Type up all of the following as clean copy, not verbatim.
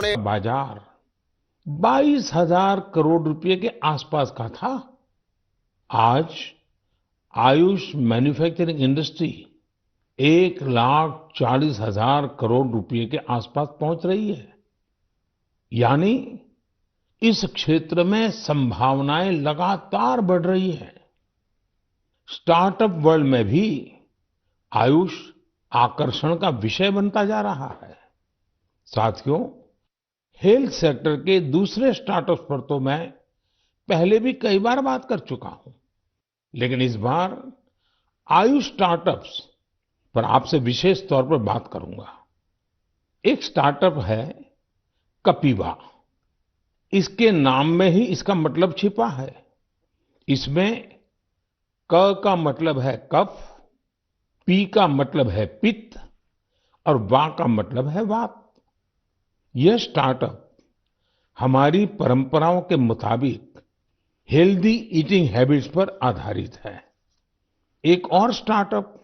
अपने बाजार 22,000 करोड़ रुपए के आसपास का था। आज आयुष मैन्युफैक्चरिंग इंडस्ट्री 1,40,000 करोड़ रुपए के आसपास पहुंच रही है। यानी इस क्षेत्र में संभावनाएं लगातार बढ़ रही हैं। स्टार्टअप वर्ल्ड में भी आयुष आकर्षण का विषय बनता जा रहा है। साथियों, हेल्थ सेक्टर के दूसरे स्टार्टअप्स पर तो मैं पहले भी कई बार बात कर चुका हूं, लेकिन इस बार आयुष स्टार्टअप्स पर आपसे विशेष तौर पर बात करूंगा। एक स्टार्टअप है कपिवा। इसके नाम में ही इसका मतलब छिपा है। इसमें क का मतलब है कफ, पी का मतलब है पित्त और वा का मतलब है वात। यह स्टार्टअप हमारी परंपराओं के मुताबिक हेल्दी ईटिंग हैबिट्स पर आधारित है। एक और स्टार्टअप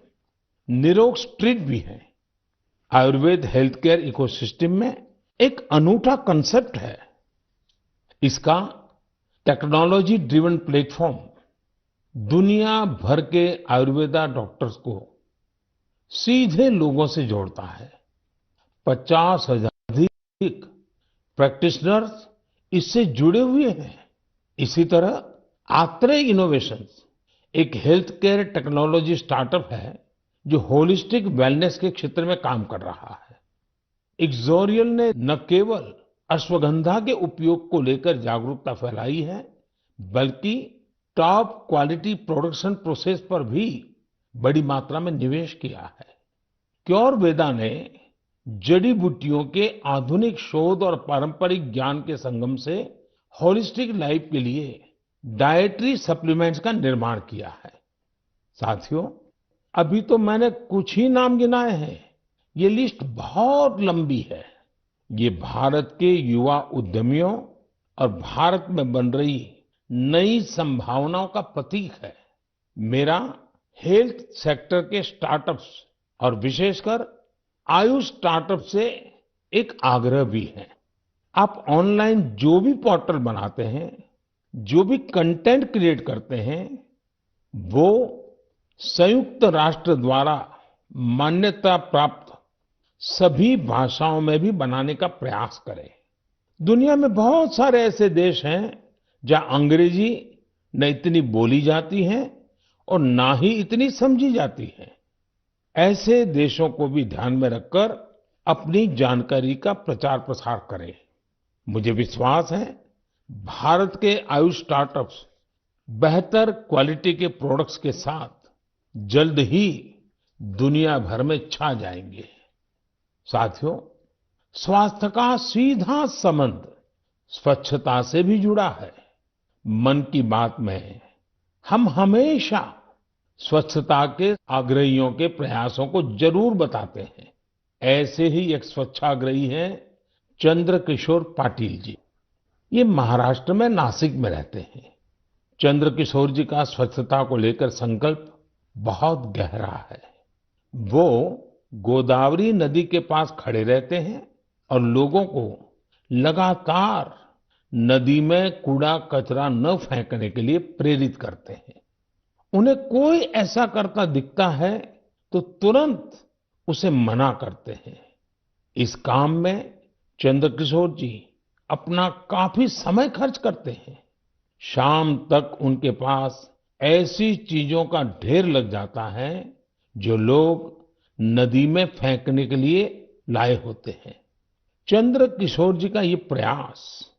निरोग स्ट्रीट भी है। आयुर्वेद हेल्थ केयर इकोसिस्टम में एक अनूठा कंसेप्ट है। इसका टेक्नोलॉजी ड्रिवन प्लेटफॉर्म दुनिया भर के आयुर्वेदा डॉक्टर्स को सीधे लोगों से जोड़ता है। 50,000 अधिक प्रैक्टिशनर्स इससे जुड़े हुए हैं। इसी तरह आत्रे इनोवेशंस एक हेल्थ केयर टेक्नोलॉजी स्टार्टअप है जो होलिस्टिक वेलनेस के क्षेत्र में काम कर रहा है। इक्सोरियल ने न केवल अश्वगंधा के उपयोग को लेकर जागरूकता फैलाई है, बल्कि टॉप क्वालिटी प्रोडक्शन प्रोसेस पर भी बड़ी मात्रा में निवेश किया है। क्योरवेदा ने जड़ी बूटियों के आधुनिक शोध और पारंपरिक ज्ञान के संगम से होलिस्टिक लाइफ के लिए डाइटरी सप्लीमेंट्स का निर्माण किया है। साथियों, अभी तो मैंने कुछ ही नाम गिनाए हैं। ये लिस्ट बहुत लंबी है। ये भारत के युवा उद्यमियों और भारत में बन रही नई संभावनाओं का प्रतीक है। मेरा हेल्थ सेक्टर के स्टार्टअप्स और विशेषकर आयुष स्टार्टअप से एक आग्रह भी है। आप ऑनलाइन जो भी पोर्टल बनाते हैं, जो भी कंटेंट क्रिएट करते हैं, वो संयुक्त राष्ट्र द्वारा मान्यता प्राप्त सभी भाषाओं में भी बनाने का प्रयास करें। दुनिया में बहुत सारे ऐसे देश हैं जहां अंग्रेजी न इतनी बोली जाती है और ना ही इतनी समझी जाती है। ऐसे देशों को भी ध्यान में रखकर अपनी जानकारी का प्रचार प्रसार करें। मुझे विश्वास है भारत के आयुष स्टार्टअप्स बेहतर क्वालिटी के प्रोडक्ट्स के साथ जल्द ही दुनिया भर में छा जाएंगे। साथियों, स्वास्थ्य का सीधा संबंध स्वच्छता से भी जुड़ा है। मन की बात में हम हमेशा स्वच्छता के आग्रहियों के प्रयासों को जरूर बताते हैं। ऐसे ही एक स्वच्छाग्रही हैं चंद्रकिशोर पाटिल जी। ये महाराष्ट्र में नासिक में रहते हैं। चंद्रकिशोर जी का स्वच्छता को लेकर संकल्प बहुत गहरा है। वो गोदावरी नदी के पास खड़े रहते हैं और लोगों को लगातार नदी में कूड़ा कचरा न फेंकने के लिए प्रेरित करते हैं। उन्हें कोई ऐसा करता दिखता है तो तुरंत उसे मना करते हैं। इस काम में चंद्रकिशोर जी अपना काफी समय खर्च करते हैं। शाम तक उनके पास ऐसी चीजों का ढेर लग जाता है जो लोग नदी में फेंकने के लिए लाए होते हैं। चंद्रकिशोर जी का ये प्रयास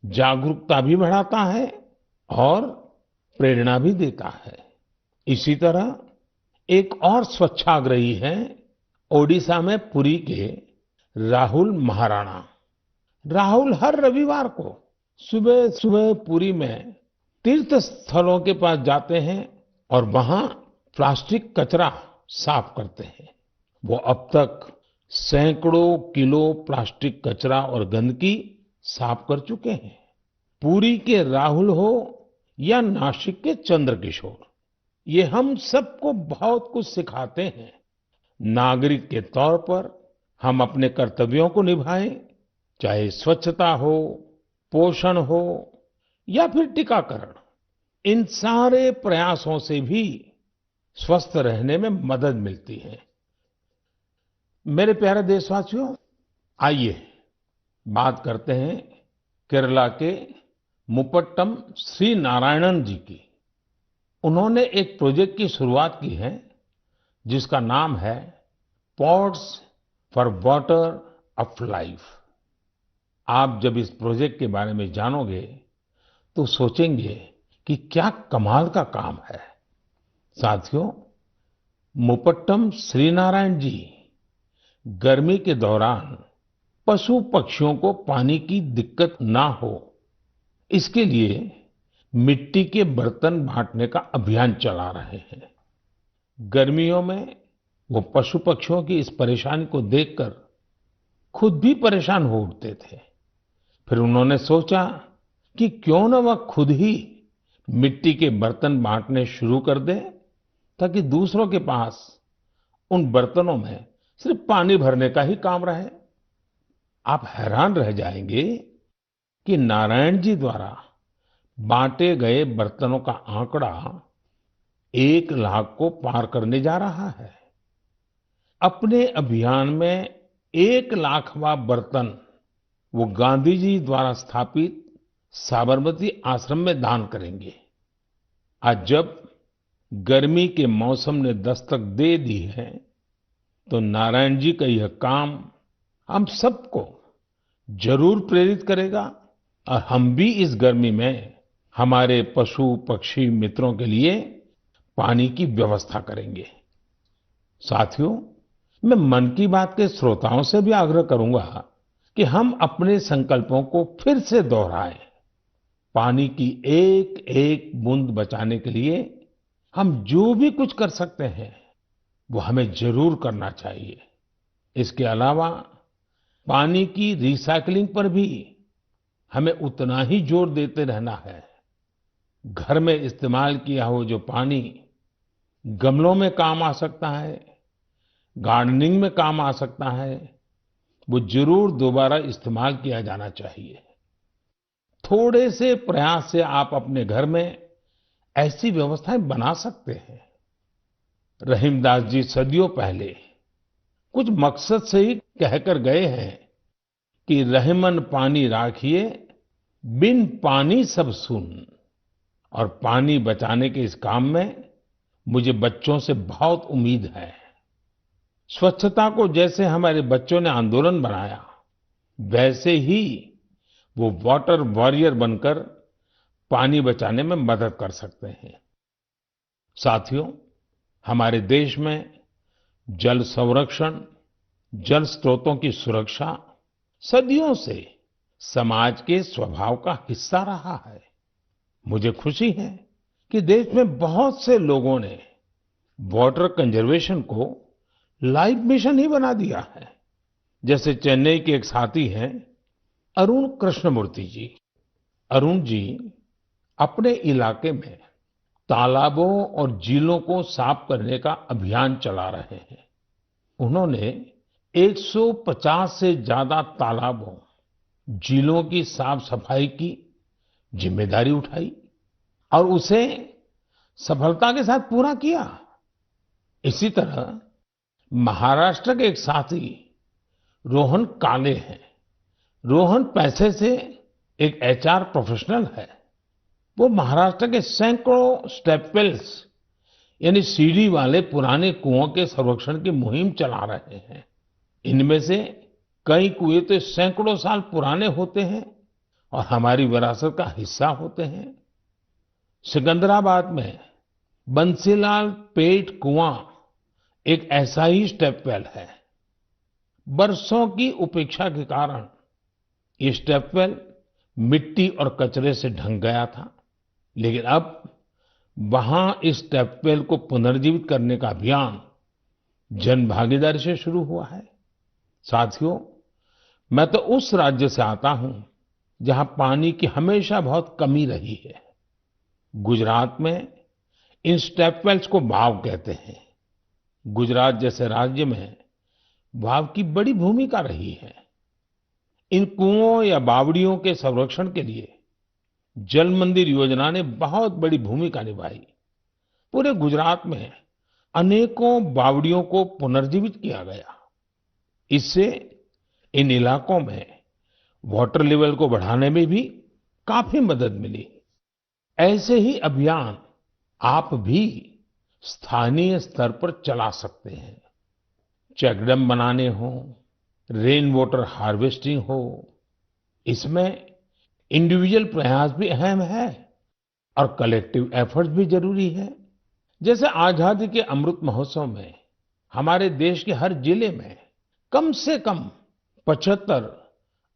जागरूकता भी बढ़ाता है और प्रेरणा भी देता है। इसी तरह एक और स्वच्छाग्रही हैं ओडिशा में पुरी के राहुल महाराणा। राहुल हर रविवार को सुबह सुबह पुरी में तीर्थ स्थलों के पास जाते हैं और वहां प्लास्टिक कचरा साफ करते हैं। वो अब तक सैकड़ों किलो प्लास्टिक कचरा और गंदगी साफ कर चुके हैं। पुरी के राहुल हो या नासिक के चंद्रकिशोर, ये हम सबको बहुत कुछ सिखाते हैं। नागरिक के तौर पर हम अपने कर्तव्यों को निभाएं, चाहे स्वच्छता हो, पोषण हो या फिर टीकाकरण, इन सारे प्रयासों से भी स्वस्थ रहने में मदद मिलती है। मेरे प्यारे देशवासियों, आइए बात करते हैं केरला के मुपट्टम श्री नारायणन जी की। उन्होंने एक प्रोजेक्ट की शुरुआत की है जिसका नाम है pots for water of life. आप जब इस प्रोजेक्ट के बारे में जानोगे तो सोचेंगे कि क्या कमाल का काम है। साथियों, मुपट्टम श्री नारायण जी गर्मी के दौरान पशु पक्षियों को पानी की दिक्कत ना हो, इसके लिए मिट्टी के बर्तन बांटने का अभियान चला रहे हैं। गर्मियों में वो पशु पक्षियों की इस परेशानी को देखकर खुद भी परेशान हो उठते थे। फिर उन्होंने सोचा कि क्यों न वह खुद ही मिट्टी के बर्तन बांटने शुरू कर दे, ताकि दूसरों के पास उन बर्तनों में सिर्फ पानी भरने का ही काम रहे। आप हैरान रह जाएंगे कि नारायण जी द्वारा बांटे गए बर्तनों का आंकड़ा 1 लाख को पार करने जा रहा है। अपने अभियान में 1 लाखवां बर्तन वो गांधी जी द्वारा स्थापित साबरमती आश्रम में दान करेंगे। आज जब गर्मी के मौसम ने दस्तक दे दी है, तो नारायण जी का यह काम हम सबको जरूर प्रेरित करेगा और हम भी इस गर्मी में हमारे पशु पक्षी मित्रों के लिए पानी की व्यवस्था करेंगे। साथियों, मैं मन की बात के श्रोताओं से भी आग्रह करूंगा कि हम अपने संकल्पों को फिर से दोहराएं। पानी की एक एक बूंद बचाने के लिए हम जो भी कुछ कर सकते हैं वो हमें जरूर करना चाहिए। इसके अलावा पानी की रिसाइक्लिंग पर भी हमें उतना ही जोर देते रहना है। घर में इस्तेमाल किया हुआ जो पानी गमलों में काम आ सकता है, गार्डनिंग में काम आ सकता है, वो जरूर दोबारा इस्तेमाल किया जाना चाहिए। थोड़े से प्रयास से आप अपने घर में ऐसी व्यवस्थाएं बना सकते हैं। रहीमदास जी सदियों पहले कुछ मकसद से ही कहकर गए हैं कि रहमन पानी राखिए, बिन पानी सब सुन। और पानी बचाने के इस काम में मुझे बच्चों से बहुत उम्मीद है। स्वच्छता को जैसे हमारे बच्चों ने आंदोलन बनाया, वैसे ही वो वाटर वॉरियर बनकर पानी बचाने में मदद कर सकते हैं। साथियों, हमारे देश में जल संरक्षण, जल स्रोतों की सुरक्षा सदियों से समाज के स्वभाव का हिस्सा रहा है। मुझे खुशी है कि देश में बहुत से लोगों ने वाटर कंजर्वेशन को लाइफ मिशन ही बना दिया है। जैसे चेन्नई के एक साथी हैं अरुण कृष्णमूर्ति जी। अरुण जी अपने इलाके में तालाबों और झीलों को साफ करने का अभियान चला रहे हैं। उन्होंने 150 से ज्यादा तालाबों, झीलों की साफ सफाई की जिम्मेदारी उठाई और उसे सफलता के साथ पूरा किया। इसी तरह महाराष्ट्र के एक साथी रोहन काले हैं। रोहन पैसे से एक एचआर प्रोफेशनल है। वो महाराष्ट्र के सैकड़ों स्टेप वेल्स यानी सीढ़ी वाले पुराने कुओं के संरक्षण की मुहिम चला रहे हैं। इनमें से कई कुएं तो सैकड़ों साल पुराने होते हैं और हमारी विरासत का हिस्सा होते हैं। सिकंदराबाद में बंसीलाल पेट कुआं एक ऐसा ही स्टेप वेल है। बरसों की उपेक्षा के कारण ये स्टेप वेल मिट्टी और कचरे से ढंक गया था, लेकिन अब वहां इस स्टेप वेल को पुनर्जीवित करने का अभियान जन भागीदारी से शुरू हुआ है। साथियों, मैं तो उस राज्य से आता हूं जहां पानी की हमेशा बहुत कमी रही है। गुजरात में इन स्टेप वेल्स को वाव कहते हैं। गुजरात जैसे राज्य में वाव की बड़ी भूमिका रही है। इन कुओं या बावड़ियों के संरक्षण के लिए जल मंदिर योजना ने बहुत बड़ी भूमिका निभाई। पूरे गुजरात में अनेकों बावड़ियों को पुनर्जीवित किया गया। इससे इन इलाकों में वाटर लेवल को बढ़ाने में भी काफी मदद मिली। ऐसे ही अभियान आप भी स्थानीय स्तर पर चला सकते हैं। चेक डैम बनाने हो, रेन वाटर हार्वेस्टिंग हो, इसमें इंडिविजुअल प्रयास भी अहम है और कलेक्टिव एफर्ट्स भी जरूरी है। जैसे आजादी के अमृत महोत्सव में हमारे देश के हर जिले में कम से कम 75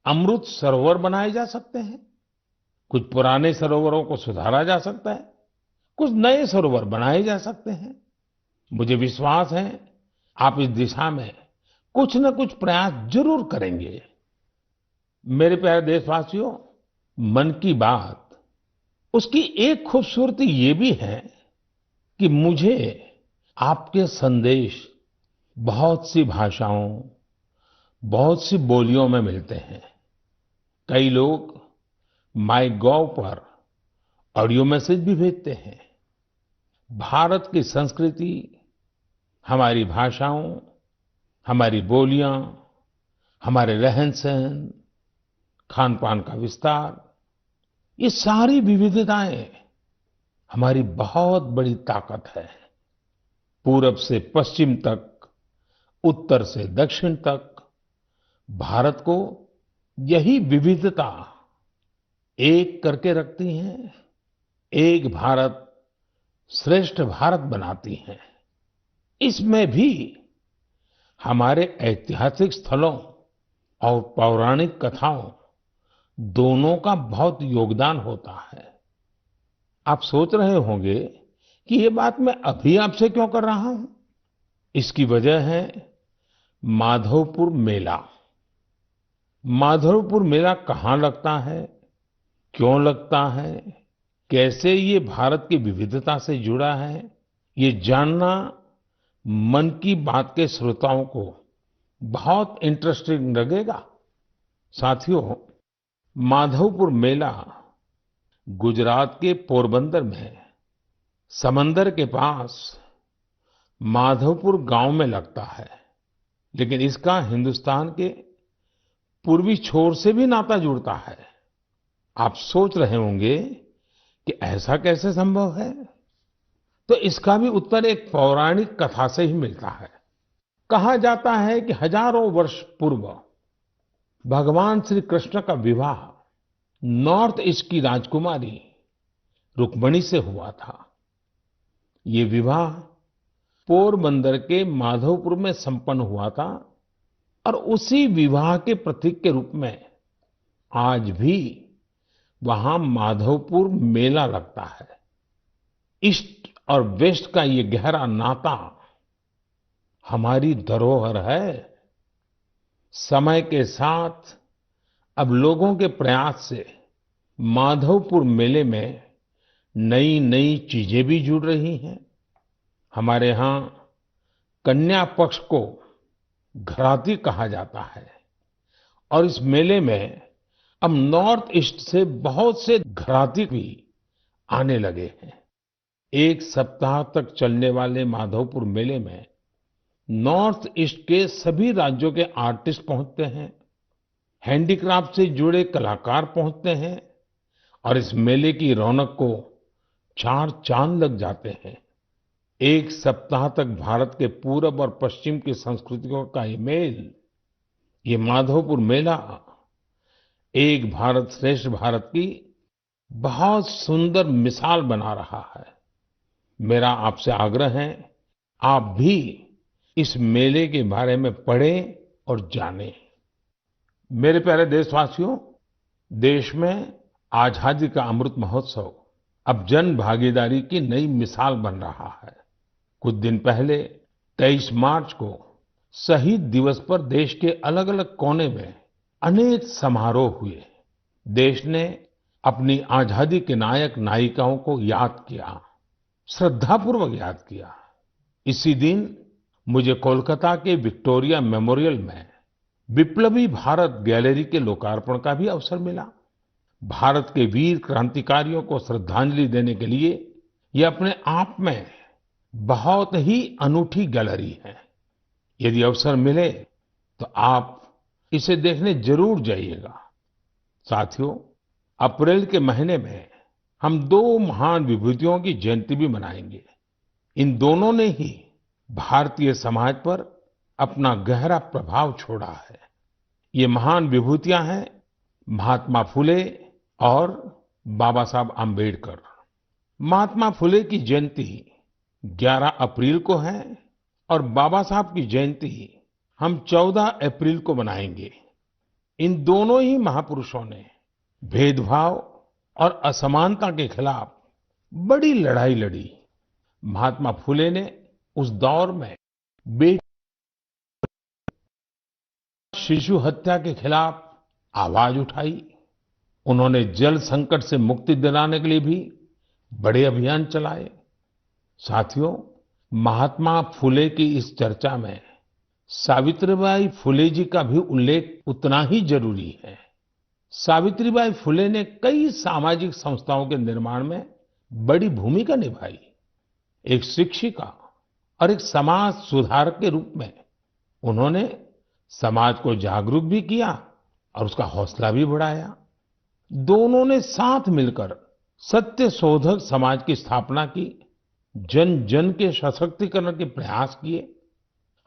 अमृत सरोवर बनाए जा सकते हैं। कुछ पुराने सरोवरों को सुधारा जा सकता है, कुछ नए सरोवर बनाए जा सकते हैं। मुझे विश्वास है आप इस दिशा में कुछ न कुछ प्रयास जरूर करेंगे। मेरे प्यारे देशवासियों, मन की बात उसकी एक खूबसूरती ये भी है कि मुझे आपके संदेश बहुत सी भाषाओं, बहुत सी बोलियों में मिलते हैं। कई लोग माइगोव पर ऑडियो मैसेज भी भेजते हैं। भारत की संस्कृति, हमारी भाषाओं, हमारी बोलियां, हमारे रहन-सहन, खान-पान का विस्तार, ये सारी विविधताएं हमारी बहुत बड़ी ताकत है। पूरब से पश्चिम तक, उत्तर से दक्षिण तक, भारत को यही विविधता एक करके रखती हैं, एक भारत श्रेष्ठ भारत बनाती हैं। इसमें भी हमारे ऐतिहासिक स्थलों और पौराणिक कथाओं दोनों का बहुत योगदान होता है। आप सोच रहे होंगे कि ये बात मैं अभी आपसे क्यों कर रहा हूं? इसकी वजह है माधवपुर मेला। माधवपुर मेला कहाँ लगता है, क्यों लगता है, कैसे ये भारत की विविधता से जुड़ा है, ये जानना मन की बात के श्रोताओं को बहुत इंटरेस्टिंग लगेगा। साथियों, माधवपुर मेला गुजरात के पोरबंदर में समंदर के पास माधवपुर गांव में लगता है। लेकिन इसका हिंदुस्तान के पूर्वी छोर से भी नाता जुड़ता है। आप सोच रहे होंगे कि ऐसा कैसे संभव है? तो इसका भी उत्तर एक पौराणिक कथा से ही मिलता है। कहा जाता है कि हजारों वर्ष पूर्व भगवान श्री कृष्ण का विवाह नॉर्थ ईस्ट की राजकुमारी रुक्मिणी से हुआ था। ये विवाह पोरबंदर के माधवपुर में संपन्न हुआ था और उसी विवाह के प्रतीक के रूप में आज भी वहां माधवपुर मेला लगता है। ईस्ट और वेस्ट का ये गहरा नाता हमारी धरोहर है। समय के साथ अब लोगों के प्रयास से माधवपुर मेले में नई नई चीजें भी जुड़ रही हैं। हमारे यहाँ कन्या पक्ष को घराती कहा जाता है और इस मेले में अब नॉर्थ ईस्ट से बहुत से घराती भी आने लगे हैं। एक सप्ताह तक चलने वाले माधवपुर मेले में नॉर्थ ईस्ट के सभी राज्यों के आर्टिस्ट पहुंचते हैं, हैंडीक्राफ्ट से जुड़े कलाकार पहुंचते हैं और इस मेले की रौनक को चार चांद लग जाते हैं। एक सप्ताह तक भारत के पूरब और पश्चिम की संस्कृतियों का ये मेल, ये माधवपुर मेला एक भारत श्रेष्ठ भारत की बहुत सुंदर मिसाल बना रहा है। मेरा आपसे आग्रह है, आप भी इस मेले के बारे में पढ़ें और जानें। मेरे प्यारे देशवासियों, देश में आजादी का अमृत महोत्सव अब जन भागीदारी की नई मिसाल बन रहा है। कुछ दिन पहले 23 मार्च को शहीद दिवस पर देश के अलग अलग कोने में अनेक समारोह हुए। देश ने अपनी आजादी के नायक नायिकाओं को याद किया, श्रद्धापूर्वक याद किया। इसी दिन मुझे कोलकाता के विक्टोरिया मेमोरियल में विप्लवी भारत गैलरी के लोकार्पण का भी अवसर मिला। भारत के वीर क्रांतिकारियों को श्रद्धांजलि देने के लिए ये अपने आप में बहुत ही अनूठी गैलरी है। यदि अवसर मिले तो आप इसे देखने जरूर जाइएगा। साथियों, अप्रैल के महीने में हम दो महान विभूतियों की जयंती भी मनाएंगे। इन दोनों ने ही भारतीय समाज पर अपना गहरा प्रभाव छोड़ा है। ये महान विभूतियां हैं महात्मा फुले और बाबा साहब आम्बेडकर। महात्मा फुले की जयंती 11 अप्रैल को है और बाबा साहब की जयंती हम 14 अप्रैल को मनाएंगे। इन दोनों ही महापुरुषों ने भेदभाव और असमानता के खिलाफ बड़ी लड़ाई लड़ी। महात्मा फुले ने उस दौर में बेटी शिशु हत्या के खिलाफ आवाज उठाई। उन्होंने जल संकट से मुक्ति दिलाने के लिए भी बड़े अभियान चलाए। साथियों, महात्मा फुले की इस चर्चा में सावित्रीबाई फुले जी का भी उल्लेख उतना ही जरूरी है। सावित्रीबाई फुले ने कई सामाजिक संस्थाओं के निर्माण में बड़ी भूमिका निभाई। एक शिक्षिका और एक समाज सुधारक के रूप में उन्होंने समाज को जागरूक भी किया और उसका हौसला भी बढ़ाया। दोनों ने साथ मिलकर सत्य शोधक समाज की स्थापना की, जन जन के सशक्तिकरण के प्रयास किए।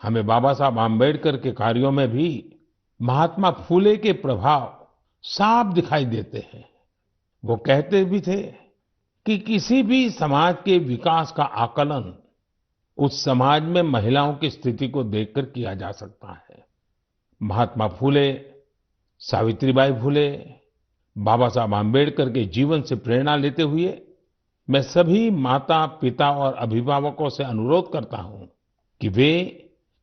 हमें बाबा साहब आम्बेडकर के कार्यों में भी महात्मा फुले के प्रभाव साफ दिखाई देते हैं। वो कहते भी थे कि किसी भी समाज के विकास का आकलन उस समाज में महिलाओं की स्थिति को देखकर किया जा सकता है। महात्मा फुले, सावित्रीबाई फुले, बाबा साहब आम्बेडकर के जीवन से प्रेरणा लेते हुए मैं सभी माता पिता और अभिभावकों से अनुरोध करता हूं कि वे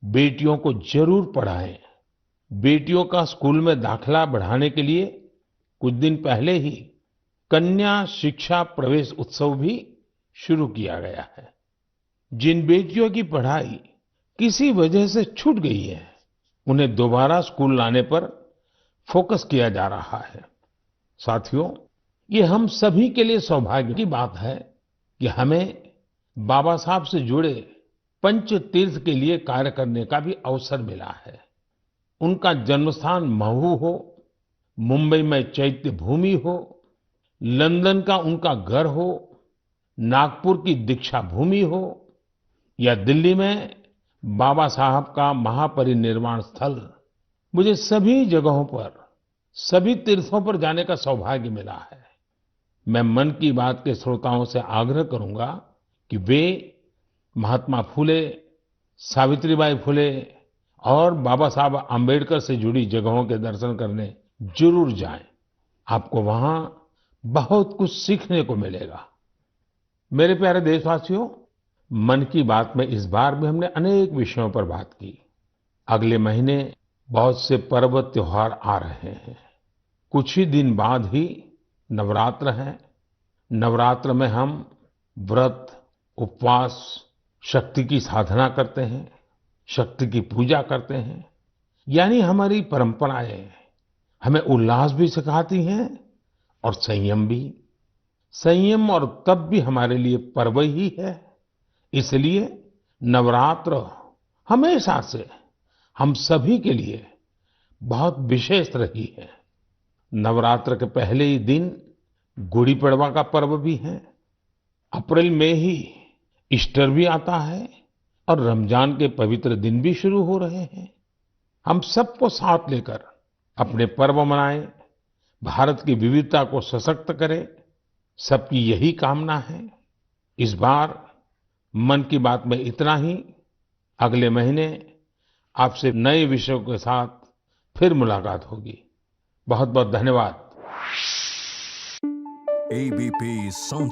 बेटियों को जरूर पढ़ाएं। बेटियों का स्कूल में दाखिला बढ़ाने के लिए कुछ दिन पहले ही कन्या शिक्षा प्रवेश उत्सव भी शुरू किया गया है। जिन बेटियों की पढ़ाई किसी वजह से छूट गई है, उन्हें दोबारा स्कूल लाने पर फोकस किया जा रहा है। साथियों, ये हम सभी के लिए सौभाग्य की बात है कि हमें बाबा साहब से जुड़े पंच तीर्थ के लिए कार्य करने का भी अवसर मिला है। उनका जन्मस्थान महू हो, मुंबई में चैत्य भूमि हो, लंदन का उनका घर हो, नागपुर की दीक्षा भूमि हो या दिल्ली में बाबा साहब का महापरिनिर्वाण स्थल, मुझे सभी जगहों पर, सभी तीर्थों पर जाने का सौभाग्य मिला है। मैं मन की बात के श्रोताओं से आग्रह करूंगा कि वे महात्मा फुले, सावित्रीबाई फुले और बाबा साहब आम्बेडकर से जुड़ी जगहों के दर्शन करने जरूर जाएं। आपको वहां बहुत कुछ सीखने को मिलेगा। मेरे प्यारे देशवासियों, मन की बात में इस बार भी हमने अनेक विषयों पर बात की। अगले महीने बहुत से पर्व त्योहार आ रहे हैं। कुछ ही दिन बाद ही नवरात्र है। नवरात्र में हम व्रत, उपवास, शक्ति की साधना करते हैं, शक्ति की पूजा करते हैं। यानी हमारी परंपराएं हमें उल्लास भी सिखाती हैं और संयम भी। संयम और तप भी हमारे लिए पर्व ही है। इसलिए नवरात्र हमेशा से हम सभी के लिए बहुत विशेष रही है। नवरात्र के पहले ही दिन गुड़ी पड़वा का पर्व भी है। अप्रैल में ही ईस्टर भी आता है और रमजान के पवित्र दिन भी शुरू हो रहे हैं। हम सबको साथ लेकर अपने पर्व मनाएं, भारत की विविधता को सशक्त करें, सबकी यही कामना है। इस बार मन की बात में इतना ही। अगले महीने आपसे नए विषयों के साथ फिर मुलाकात होगी। बहुत बहुत धन्यवाद। ABP